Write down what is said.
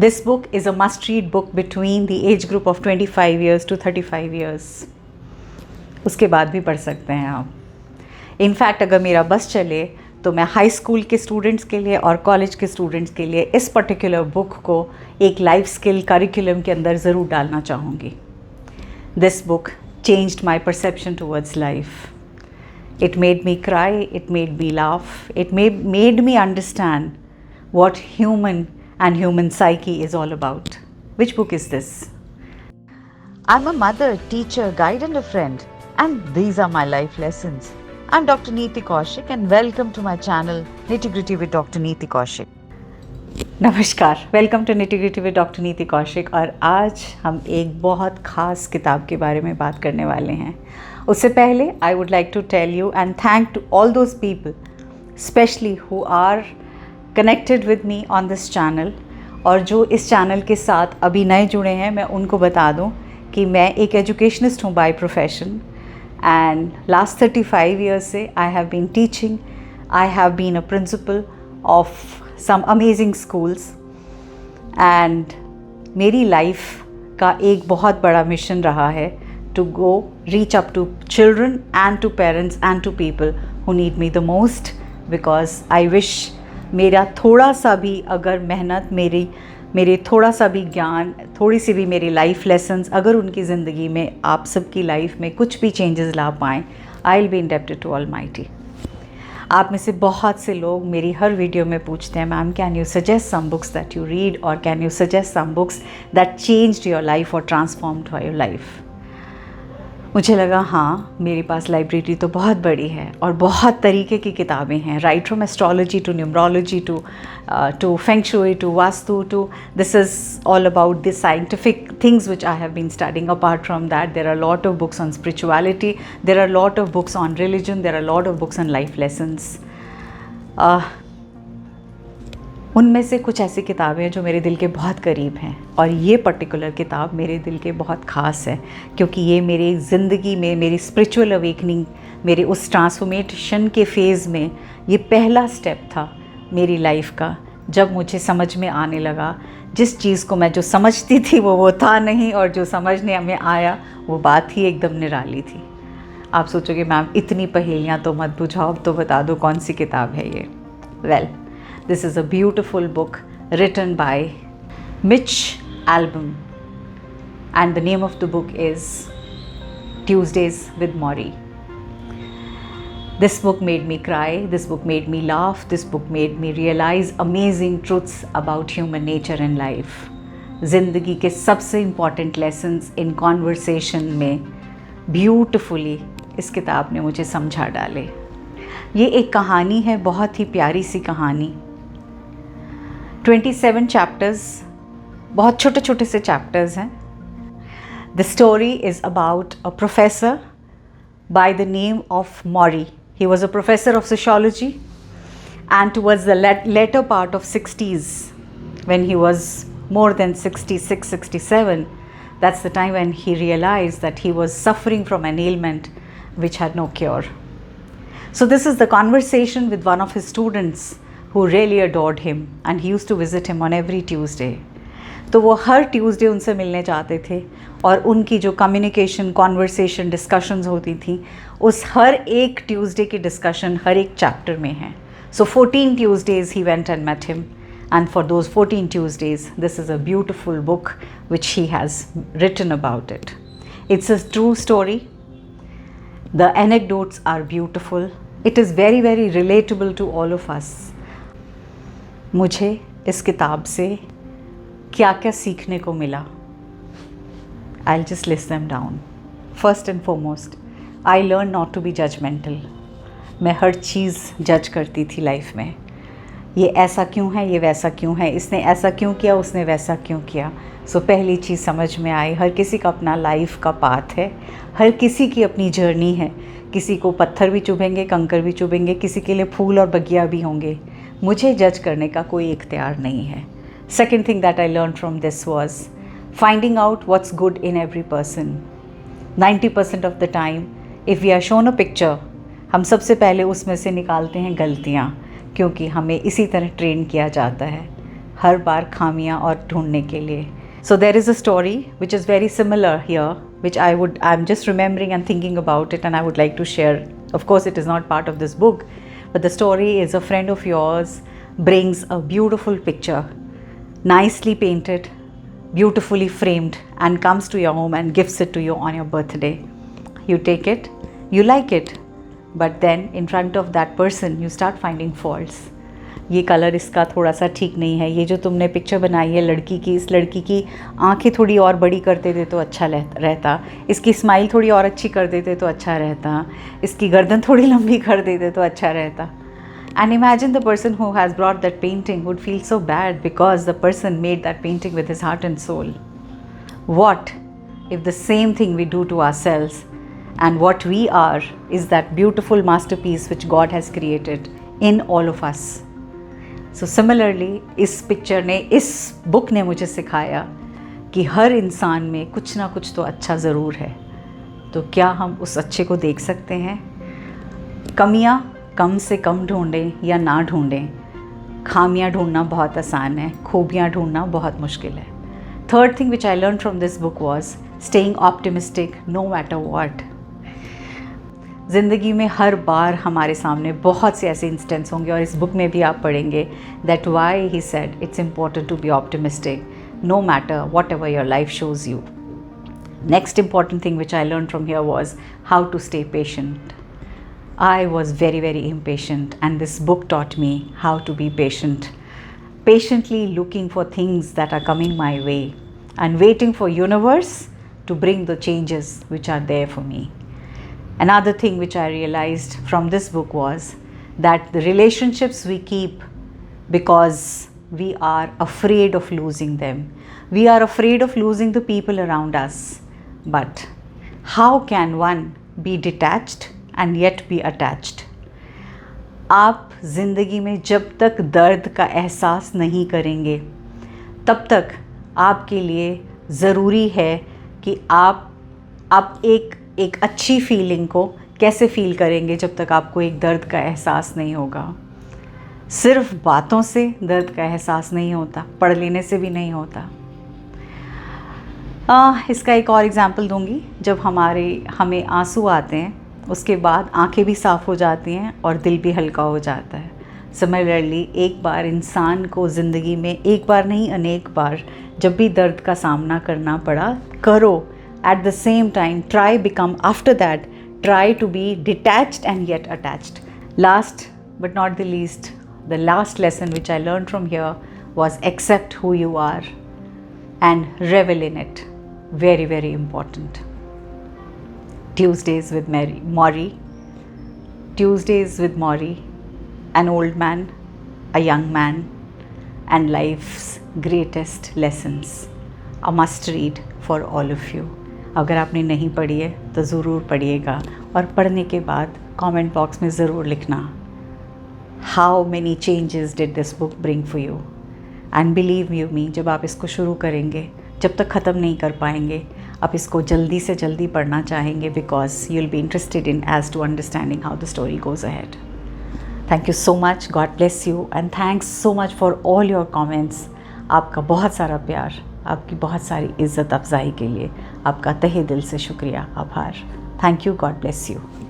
This book is a must-read book between the age group of 25 years to 35 years. उसके बाद भी पढ़ सकते हैं आप. इनफैक्ट अगर मेरा बस चले तो मैं हाई स्कूल के स्टूडेंट्स के लिए और कॉलेज के स्टूडेंट्स के लिए इस पर्टिकुलर बुक को एक लाइफ स्किल करिकुलम के अंदर ज़रूर डालना चाहूँगी. This book changed my perception towards life. It made me cry, it made me laugh, it made me understand what human and human psyche is all about. Which book is this? I'm a mother, teacher, guide and a friend, and these are my life lessons. I'm Dr. Neeti Kaushik and welcome to my channel Nitty Gritty with Dr. Neeti Kaushik. नमस्कार, welcome to nitty gritty with doctor Neeti Kaushik. और आज हम एक बहुत ख़ास किताब के बारे में बात करने वाले हैं. उससे पहले I would like to tell you and thank to all those people specially who are connected with me on this channel, और जो इस चैनल के साथ अभी नए जुड़े हैं. मैं उनको बता दूं कि मैं एक एजुकेशनिस्ट हूँ by profession, and last 35 years से I have been teaching. I have been a principal of some amazing schools, and मेरी लाइफ का एक बहुत बड़ा मिशन रहा है to go reach up to children and to parents and to people who need me the most, because I wish मेरा थोड़ा सा भी अगर मेहनत, मेरे थोड़ा सा भी ज्ञान, थोड़ी सी भी मेरी लाइफ लेसन्स अगर उनकी ज़िंदगी में आप सबकी लाइफ में कुछ भी चेंजेस ला पाएँ, I will be indebted to almighty. आप में से बहुत से लोग मेरी हर वीडियो में पूछते हैं, ma'am can you suggest some books that you read, और can you suggest some books that changed your life और ट्रांसफॉर्म्ड योर लाइफ. मुझे लगा हाँ, मेरे पास लाइब्रेरी तो बहुत बड़ी है और बहुत तरीके की किताबें हैं, right from astrology to numerology to feng shui to vastu to this is all about the scientific things which I have been studying. Apart from that, there are a lot of books on spirituality, there are a lot of books on religion, there are a lot of books on life lessons. उनमें से कुछ ऐसी किताबें हैं जो मेरे दिल के बहुत करीब हैं, और ये पर्टिकुलर किताब मेरे दिल के बहुत ख़ास है क्योंकि ये मेरी ज़िंदगी में, मेरी स्पिरिचुअल अवेकनिंग, मेरे उस ट्रांसफॉर्मेशन के फेज़ में ये पहला स्टेप था मेरी लाइफ का, जब मुझे समझ में आने लगा जिस चीज़ को मैं जो समझती थी वो था नहीं, और जो समझने में आया वो बात ही एकदम निराली थी. आप सोचोगे मैम इतनी पहेलियाँ तो मत बुझाओ, तो बता दो कौन सी किताब है ये. Well, this is a beautiful book written by Mitch Albom, and the name of the book is Tuesdays with Morrie. This book made me cry, this book made me laugh, this book made me realize amazing truths about human nature and life. ज़िंदगी के सबसे important lessons in conversation में beautifully इस किताब ने मुझे समझा डाले. ये एक कहानी है, बहुत ही प्यारी सी कहानी. 27 chapters, बहुत छोटे छोटे से chapters हैं. The story is about a professor by the name of Maury. He was a professor of sociology, and towards the later part of 60s, when he was more than 66, 67, that's the time when he realized that he was suffering from an ailment which had no cure. So this is the conversation with one of his students who really adored him, and he used to visit him on every Tuesday. तो वो हर Tuesday उनसे मिलने जाते थे, और उनकी जो communication, conversation, discussions होती थी, उस हर एक ट्यूसडे की डिस्कशन हर एक चैप्टर में है. So 14 Tuesdays he went and met him, and for those 14 Tuesdays this is a beautiful book which he has written about it. It's a true story. The anecdotes are beautiful. It is very very relatable to all of us. मुझे इस किताब से क्या क्या सीखने को मिला, I'll just list them down. First and foremost, I learned not to be judgmental. मैं हर चीज़ जज करती थी लाइफ में. ये ऐसा क्यों है, ये वैसा क्यों है, इसने ऐसा क्यों किया, उसने वैसा क्यों किया. सो पहली चीज़ समझ में आई, हर किसी का अपना लाइफ का पाथ है, हर किसी की अपनी जर्नी है. किसी को पत्थर भी चुभेंगे, कंकर भी चुभेंगे, किसी के लिए फूल और बगिया भी होंगे. मुझे जज करने का कोई इख्तियार नहीं है. Second thing that I learned from this was finding out what's good in every person. 90% of the time, if we are shown a picture, हम सबसे पहले उसमें से निकालते हैं गलतियाँ, क्योंकि हमें इसी तरह ट्रेन किया जाता है. हर बार खामियां और ढूंढने के लिए. So there is a story which is very similar here, which I'm just remembering and thinking about it, and I would like to share. Of course, it is not part of this book, but the story is a friend of yours brings a beautiful picture, nicely painted, beautifully framed, and comes to your home and gifts it to you on your birthday. You take it, you like it, but then in front of that person you start finding faults. ये colour इसका थोड़ा सा ठीक नहीं है, ये जो तुमने पिक्चर बनाई है लड़की की, इस लड़की की आंखें थोड़ी और बड़ी कर देते तो अच्छा रहता, इसकी स्माइल थोड़ी और अच्छी कर देते तो अच्छा रहता, इसकी गर्दन थोड़ी लंबी कर देते तो अच्छा रहता. And imagine the person who has brought that painting would feel so bad because the person made that painting with his heart and soul. What if the same thing we do to ourselves, and what we are is that beautiful masterpiece which God has created in all of us? So similarly, इस picture ने, इस book ने मुझे सिखाया कि हर इंसान में कुछ ना कुछ तो अच्छा ज़रूर है. तो क्या हम उस अच्छे को देख सकते हैं? कमियां कम से कम ढूंढें या ना ढूंढें, खामियां ढूंढना बहुत आसान है, खूबियां ढूंढना बहुत मुश्किल है. Third thing which I learn from this book was staying optimistic no matter what. ज़िंदगी में हर बार हमारे सामने बहुत से ऐसे इंस्टेंस होंगे, और इस बुक में भी आप पढ़ेंगे that why he said it's important to be optimistic no matter whatever your life shows you. Next important thing which I learn from here was how to stay patient. I was very, very impatient, and this book taught me how to be patient. Patiently looking for things that are coming my way and waiting for universe to bring the changes which are there for me. Another thing which I realized from this book was that the relationships we keep because we are afraid of losing them. We are afraid of losing the people around us. But how can one be detached and yet be attached? आप ज़िंदगी में जब तक दर्द का एहसास नहीं करेंगे तब तक आपके लिए ज़रूरी है कि आप एक अच्छी फीलिंग को कैसे फ़ील करेंगे जब तक आपको एक दर्द का एहसास नहीं होगा. सिर्फ बातों से दर्द का एहसास नहीं होता, पढ़ लेने से भी नहीं होता. इसका एक और एग्ज़ाम्पल दूंगी. जब हमें आंसू आते हैं उसके बाद आंखें भी साफ़ हो जाती हैं और दिल भी हल्का हो जाता है. सिमिलरली एक बार इंसान को ज़िंदगी में, एक बार नहीं अनेक बार, जब भी दर्द का सामना करना पड़ा, करो. At the same time try become after that try to be detached and yet attached. Last but not the least, the last lesson which I learn from here was accept who you are and revel in it. Very very important. Tuesdays with Maury. Tuesdays with Maury, an old man, a young man, and life's greatest lessons. A must read for all of you. अगर आपने नहीं पढ़ी है तो ज़रूर पढ़िएगा, और पढ़ने के बाद कमेंट बॉक्स में ज़रूर लिखना how many changes did this book bring for you. And believe you me, जब आप इसको शुरू करेंगे, जब तक ख़त्म नहीं कर पाएंगे, आप इसको जल्दी से जल्दी पढ़ना चाहेंगे because you'll be interested in as to understanding how the story goes ahead. Thank you so much. God bless you and thanks so much for all your comments. आपका बहुत सारा प्यार, आपकी बहुत सारी इज़्ज़त अफ़ज़ाई के लिए आपका तहे दिल से शुक्रिया, आभार. Thank you. God bless you.